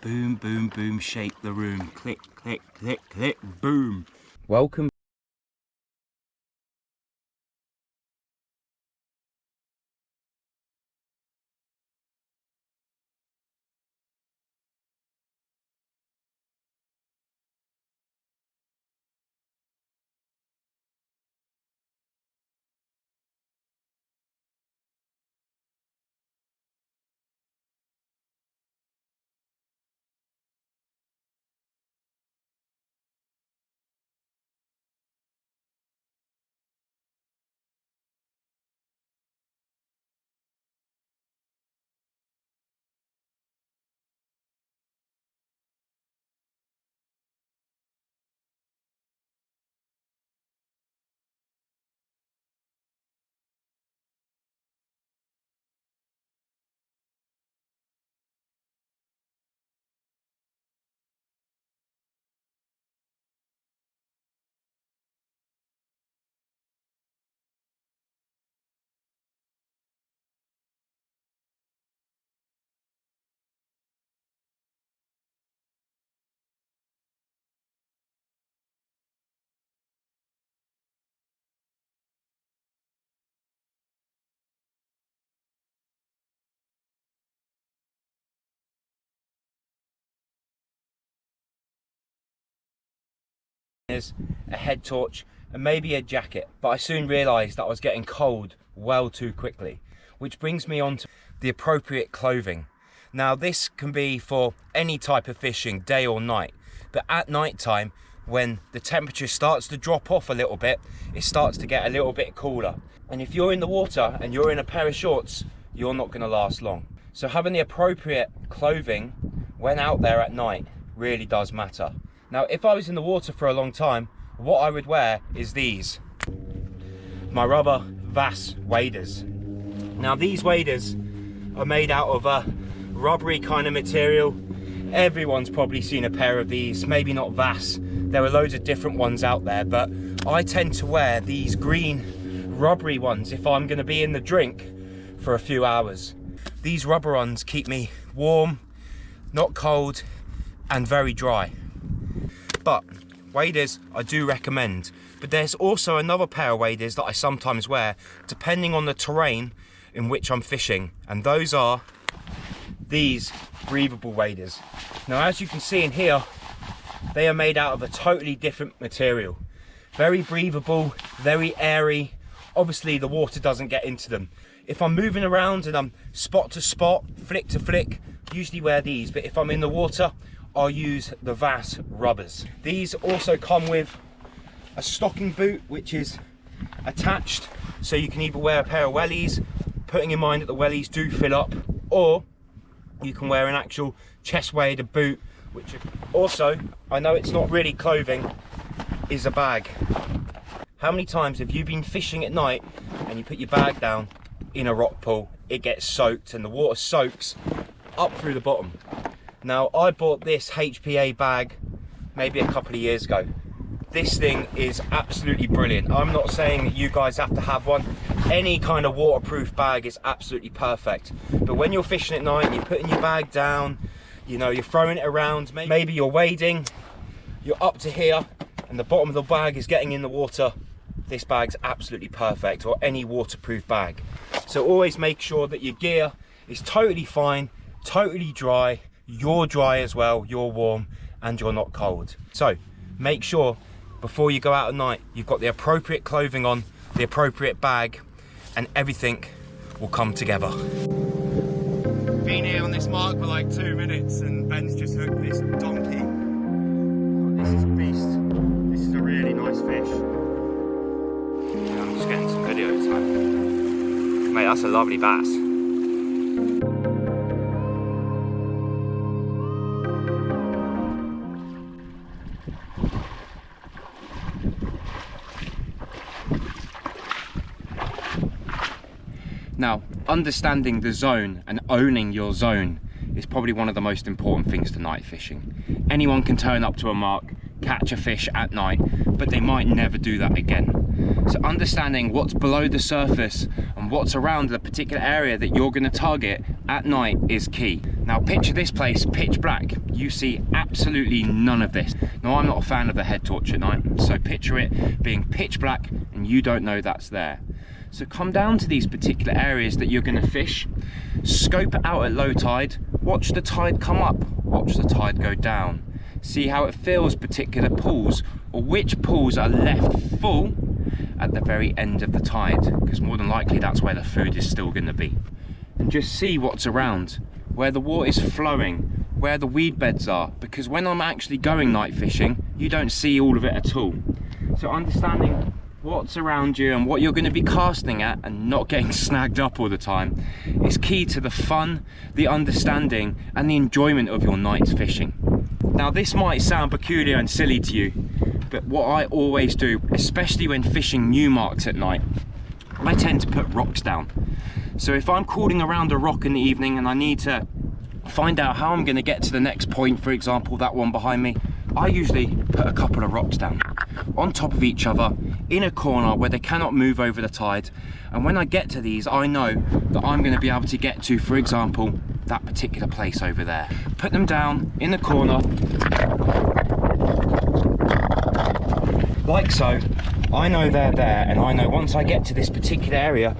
Boom, boom, boom, shake the room. Click, click, click, click, boom. Welcome. A head torch and maybe a jacket, but I soon realised that I was getting cold well too quickly, which brings me on to the appropriate clothing. Now this can be for any type of fishing, day or night, but at night time when the temperature starts to drop off a little bit, it starts to get a little bit cooler, and if you're in the water and you're in a pair of shorts, you're not going to last long. So having the appropriate clothing when out there at night really does matter. Now, if I was in the water for a long time, what I would wear is these, my rubber Vass waders. Now, these waders are made out of a rubbery kind of material. Everyone's probably seen a pair of these, maybe not Vass. There are loads of different ones out there, but I tend to wear these green rubbery ones if I'm going to be in the drink for a few hours. These rubber ones keep me warm, not cold, and very dry. But waders I do recommend, but there's also another pair of waders that I sometimes wear depending on the terrain in which I'm fishing, and those are these breathable waders. Now, as you can see in here, they are made out of a totally different material. Very breathable, very airy. Obviously the water doesn't get into them. If I'm moving around and I'm spot to spot, flick to flick, usually wear these, but if I'm in the water, I'll use the Vass rubbers. These also come with a stocking boot which is attached, so you can either wear a pair of wellies, putting in mind that the wellies do fill up, or you can wear an actual chest waded boot, which also, I know it's not really clothing, is a bag. How many times have you been fishing at night and you put your bag down in a rock pool, it gets soaked and the water soaks up through the bottom? Now, I bought this HPA bag maybe a couple of years ago. This thing is absolutely brilliant. I'm not saying that you guys have to have one. Any kind of waterproof bag is absolutely perfect. But when you're fishing at night and you're putting your bag down, you know, you're throwing it around, maybe you're wading, you're up to here and the bottom of the bag is getting in the water, this bag's absolutely perfect, or any waterproof bag. So always make sure that your gear is totally fine, totally dry, you're dry as well, you're warm, and you're not cold. So make sure before you go out at night, you've got the appropriate clothing on, the appropriate bag, and everything will come together. Been here on this mark for like 2 minutes, and Ben's just hooked this donkey. Oh, this is a beast. This is a really nice fish. Yeah, I'm just getting some videos, man. Mate, that's a lovely bass. Now, understanding the zone and owning your zone is probably one of the most important things to night fishing. Anyone can turn up to a mark, catch a fish at night, but they might never do that again. So understanding what's below the surface and what's around the particular area that you're going to target at night is key. Now picture this place pitch black. You see absolutely none of this. Now I'm not a fan of the head torch at night, so picture it being pitch black and you don't know that's there. So come down to these particular areas that you're going to fish, scope it out at low tide, watch the tide come up, watch the tide go down, see how it fills particular pools, or which pools are left full at the very end of the tide, because more than likely that's where the food is still going to be. And just see what's around, where the water is flowing, where the weed beds are, because when I'm actually going night fishing, you don't see all of it at all. So understanding what's around you and what you're going to be casting at and not getting snagged up all the time is key to the fun, the understanding and the enjoyment of your night's fishing. Now this might sound peculiar and silly to you, but what I always do, especially when fishing new marks at night, I tend to put rocks down. So if I'm crawling around a rock in the evening and I need to find out how I'm going to get to the next point, for example that one behind me, I usually put a couple of rocks down on top of each other in a corner where they cannot move over the tide, and when I get to these I know that I'm going to be able to get to, for example, that particular place over there. Put them down in the corner like so. I know they're there, and I know once I get to this particular area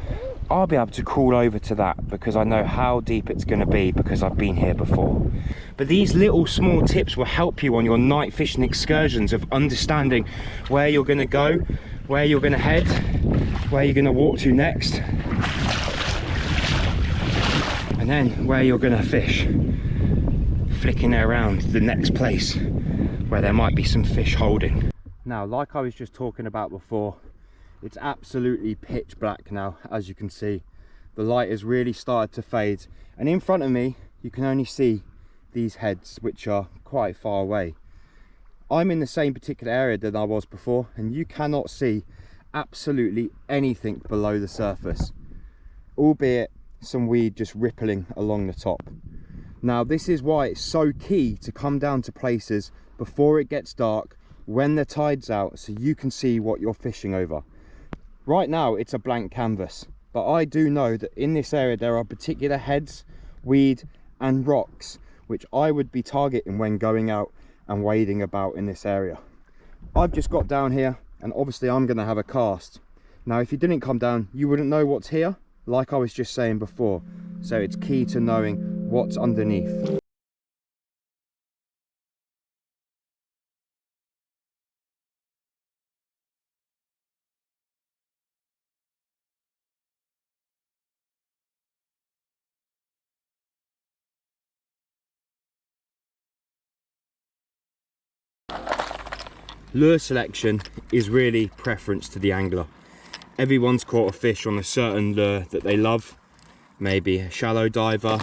I'll be able to crawl over to that because I know how deep it's going to be because I've been here before. But these little small tips will help you on your night fishing excursions of understanding where you're going to go, where you're going to head, where you're going to walk to next, and then where you're going to fish, flicking around the next place where there might be some fish holding. Now, like I was just talking about before, it's absolutely pitch black now. As you can see, the light has really started to fade, and in front of me you can only see these heads, which are quite far away. I'm in the same particular area that I was before, and you cannot see absolutely anything below the surface, albeit some weed just rippling along the top. Now this is why it's so key to come down to places before it gets dark, when the tide's out, so you can see what you're fishing over. Right now it's a blank canvas, but I do know that in this area there are particular heads, weed and rocks which I would be targeting when going out and wading about in this area. I've just got down here and obviously I'm going to have a cast. Now if you didn't come down you wouldn't know what's here, like I was just saying before, so it's key to knowing what's underneath. Lure selection is really preference to the angler. Everyone's caught a fish on a certain lure that they love, maybe a shallow diver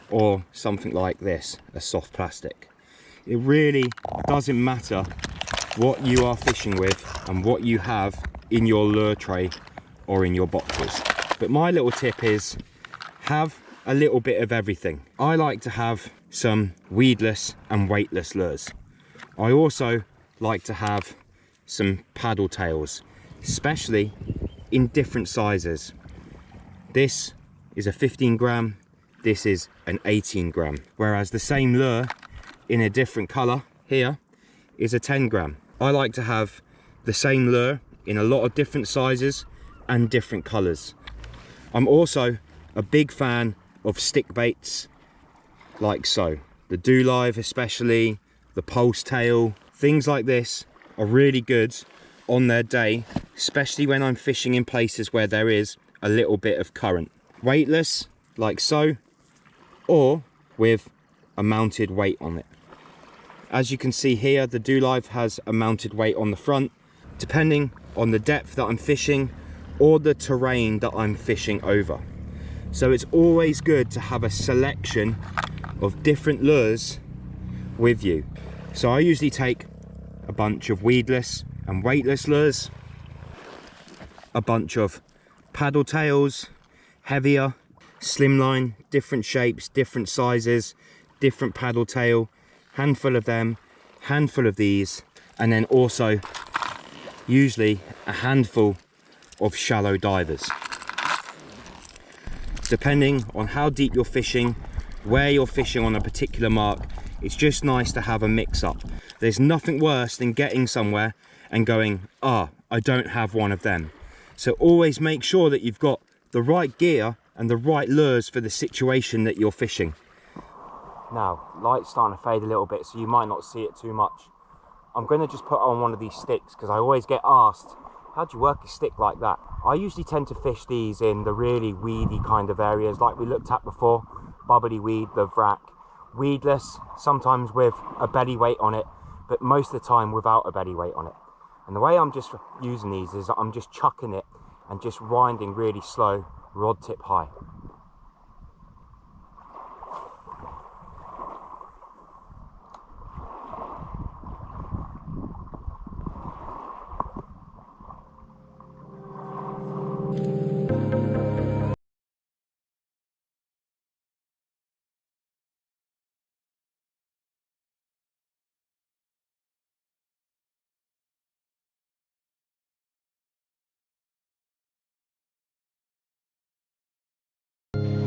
or something like this, a soft plastic. It really doesn't matter what you are fishing with and what you have in your lure tray or in your boxes. But my little tip is have a little bit of everything. I like to have some weedless and weightless lures. I also like to have some paddle tails, especially in different sizes. This is a 15 gram, this is an 18 gram, whereas the same lure in a different color here is a 10 gram. I like to have the same lure in a lot of different sizes and different colors. I'm also a big fan of stick baits like so. The Do Live especially, the pulse tail, things like this are really good on their day, especially when I'm fishing in places where there is a little bit of current. Weightless, like so, or with a mounted weight on it. As you can see here, the Do Live has a mounted weight on the front, depending on the depth that I'm fishing or the terrain that I'm fishing over. So it's always good to have a selection of different lures with you. So I usually take a bunch of weedless and weightless lures, a bunch of paddle tails, heavier, slimline, different shapes, different sizes, different paddle tail, handful of them, handful of these, and then also usually a handful of shallow divers. Depending on how deep you're fishing, where you're fishing on a particular mark, it's just nice to have a mix up. There's nothing worse than getting somewhere and going, I don't have one of them. So always make sure that you've got the right gear and the right lures for the situation that you're fishing. Now, light's starting to fade a little bit, so you might not see it too much. I'm going to just put on one of these sticks because I always get asked, how do you work a stick like that? I usually tend to fish these in the really weedy kind of areas like we looked at before. Bubbly weed, the vrac. Weedless, sometimes with a belly weight on it, but most of the time without a belly weight on it. And the way I'm just using these is I'm just chucking it and just winding really slow, rod tip high.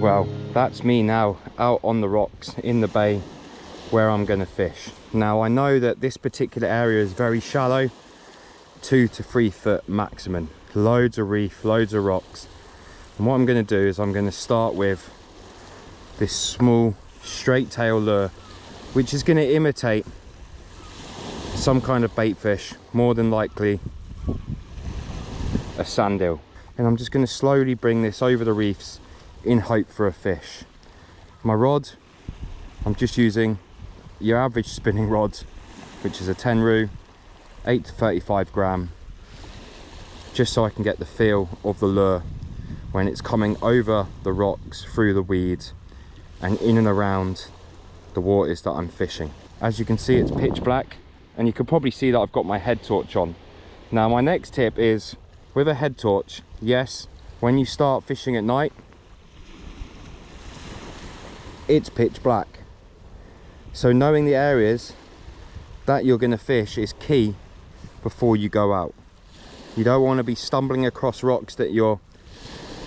Well, that's me now out on the rocks in the bay where I'm going to fish. Now I know that this particular area is very shallow, 2 to 3 foot maximum, loads of reef, loads of rocks. And what I'm going to do is I'm going to start with this small straight tail lure, which is going to imitate some kind of bait fish, more than likely a sand eel. And I'm just going to slowly bring this over the reefs in hope for a fish. My rod, I'm just using your average spinning rod, which is a 10 roo, 8 to 35 gram, just so I can get the feel of the lure when it's coming over the rocks, through the weeds and in and around the waters that I'm fishing. As you can see, it's pitch black, and you can probably see that I've got my head torch on. Now my next tip is, with a head torch, yes, when you start fishing at night, it's pitch black. So knowing the areas that you're going to fish is key before you go out. You don't want to be stumbling across rocks that you're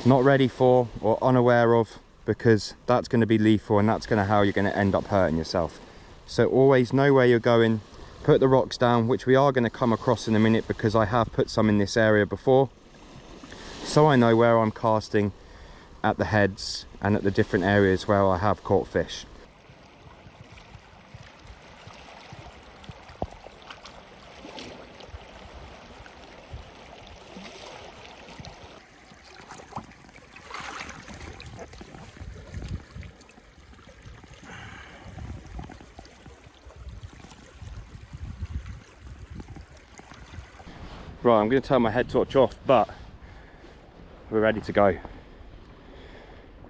not ready for or unaware of, because that's going to be lethal, and that's going to how you're going to end up hurting yourself. So always know where you're going, put the rocks down, which we are going to come across in a minute because I have put some in this area before, so I know where I'm casting at the heads and at the different areas where I have caught fish. Right, I'm going to turn my head torch off, but we're ready to go.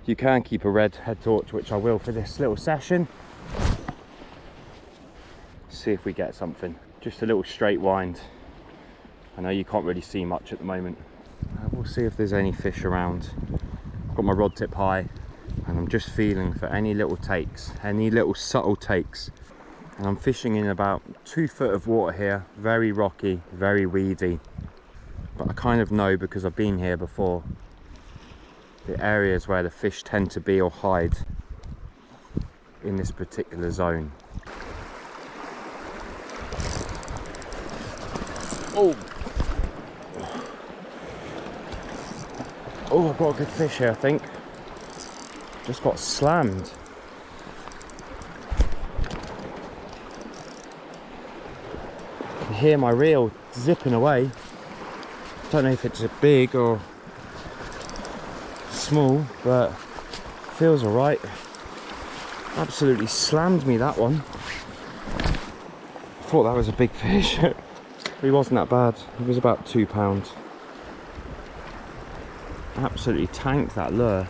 You can keep a red head torch, which I will for this little session. See if we get something. Just a little straight wind. I know you can't really see much at the moment. We'll see if there's any fish around. I've got my rod tip high, and I'm just feeling for any little takes, any little subtle takes. And I'm fishing in about 2 foot of water here, very rocky, very weedy. But I kind of know, because I've been here before, the areas where the fish tend to be or hide in this particular zone. Oh, I've got a good fish here, I think. Just got slammed. I can hear my reel zipping away. Don't know if it's a big or small, but feels all right. Absolutely slammed me, that one. I thought that was a big fish. He wasn't that bad. It was about £2. Absolutely tanked that lure.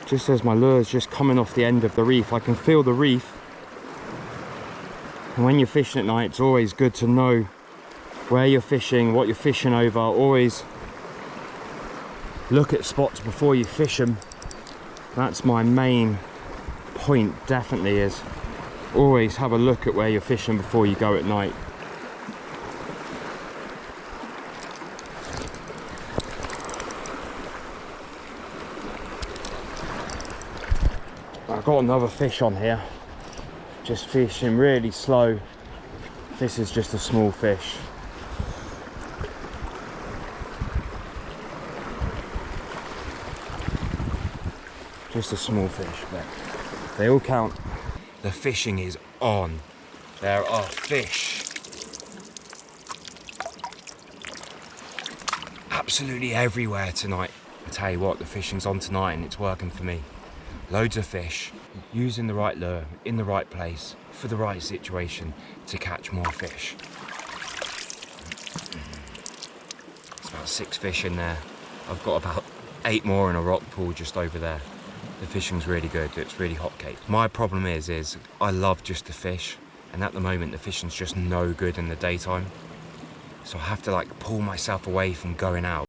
Just as my lure's just coming off the end of the reef, I can feel the reef. And when you're fishing at night, it's always good to know where you're fishing, what you're fishing over. Always look at spots before you fish them. That's my main point definitely is always have a look at where you're fishing before you go at night. I've got another fish on here, just fishing really slow. This is just a small fish. Just a small fish, but they all count. The fishing is on. There are fish absolutely everywhere tonight. I tell you what, the fishing's on tonight and it's working for me. Loads of fish, using the right lure, in the right place, for the right situation to catch more fish. It's about 6 fish in there. I've got about 8 more in a rock pool just over there. The fishing's really good, it's really hotcakes. My problem is I love just the fish, and at the moment the fishing's just no good in the daytime. So I have to like pull myself away from going out